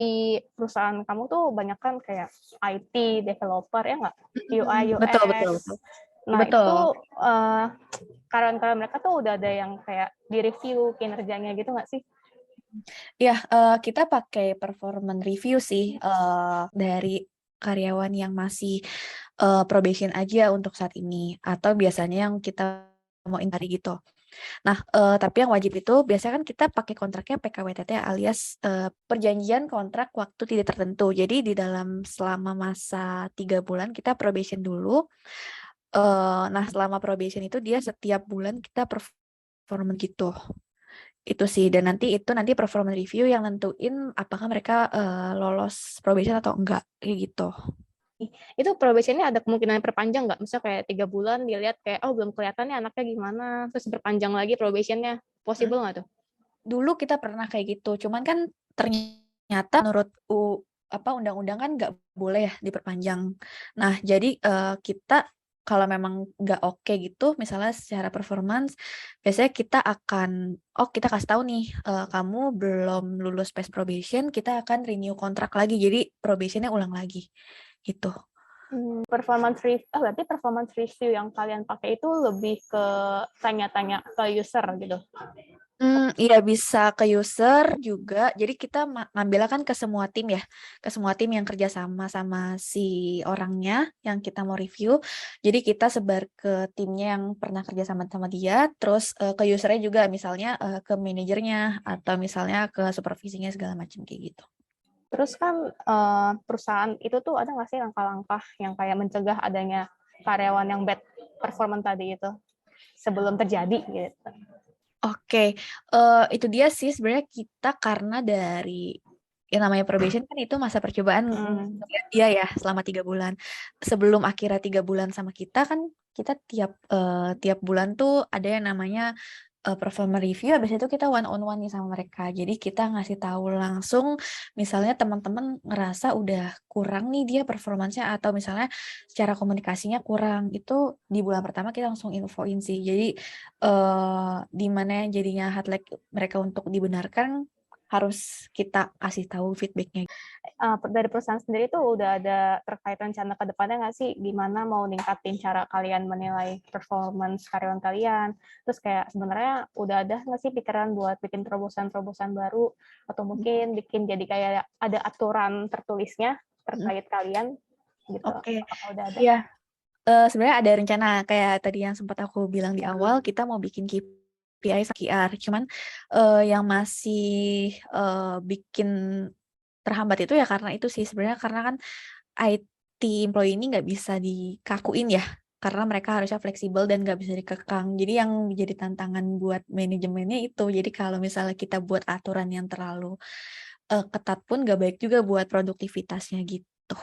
di perusahaan kamu tuh banyak kan kayak IT developer ya nggak? UI, Betul, betul, UX. betul. Nah itu Betul. tuh karyawan-karyawan mereka tuh udah ada yang kayak di-review kinerjanya gitu nggak sih? Ya, kita pakai performance review sih dari karyawan yang masih probation aja untuk saat ini, atau biasanya yang kita mau intari gitu. Nah, tapi yang wajib itu biasanya kan kita pakai kontraknya PKWTT alias perjanjian kontrak waktu tidak tertentu. Jadi di dalam selama masa 3 bulan kita probation dulu. Nah, selama probation itu dia setiap bulan kita performance gitu. Itu sih, dan nanti performance review yang nentuin apakah mereka lolos probation atau enggak, kayak gitu. Itu probationnya ada kemungkinan perpanjang nggak? Misalnya kayak 3 bulan dilihat kayak oh belum kelihatan nih anaknya gimana, terus diperpanjang lagi probationnya, Hmm. possible nggak tuh? Dulu kita pernah kayak gitu, cuman kan ternyata menurut undang-undang kan nggak boleh ya diperpanjang. Nah, jadi kita kalau memang nggak oke gitu, misalnya secara performance, biasanya kita kasih tahu nih, kamu belum lulus PES probation, kita akan renew kontrak lagi, jadi probationnya ulang lagi, gitu. Berarti performance review yang kalian pakai itu lebih ke tanya-tanya ke user gitu. Iya bisa ke user juga. Jadi kita ngambilnya kan ke semua tim ya, ke semua tim yang kerja sama si orangnya yang kita mau review. Jadi kita sebar ke timnya yang pernah kerja sama sama dia, terus ke usernya juga, misalnya ke manajernya atau misalnya ke supervisinya segala macam kayak gitu. Terus kan perusahaan itu tuh ada nggak sih langkah-langkah yang kayak mencegah adanya karyawan yang bad performance tadi itu sebelum terjadi gitu? Oke, itu dia sih sebenarnya kita karena dari yang namanya probation kan itu masa percobaan ngeliat dia ya selama 3 bulan. Sebelum akhirnya 3 bulan sama kita kan kita tiap bulan tuh ada yang namanya performa review. Habis itu kita one on one nih sama mereka. Jadi kita ngasih tahu langsung, misalnya teman-teman ngerasa udah kurang nih dia performansnya, atau misalnya secara komunikasinya kurang, itu di bulan pertama kita langsung infoin sih. Jadi di mana yang jadinya hard lag mereka untuk dibenarkan harus kita kasih tahu feedbacknya. Dari perusahaan sendiri tuh udah ada terkait rencana ke depannya nggak sih gimana mau ningkatin cara kalian menilai performance karyawan kalian? Terus kayak sebenarnya udah ada nggak sih pikiran buat bikin terobosan-terobosan baru atau mungkin bikin jadi kayak ada aturan tertulisnya terkait kalian gitu? Oke, Apakah udah ada? ya, sebenarnya ada rencana kayak tadi yang sempat aku bilang di awal, kita mau bikin KPI sama QR. Cuman yang masih bikin terhambat itu ya karena itu sih sebenarnya, karena kan IT employee ini nggak bisa dikakuin ya, karena mereka harusnya fleksibel dan nggak bisa dikekang. Jadi yang menjadi tantangan buat manajemennya itu. Jadi kalau misalnya kita buat aturan yang terlalu ketat pun nggak baik juga buat produktivitasnya gitu.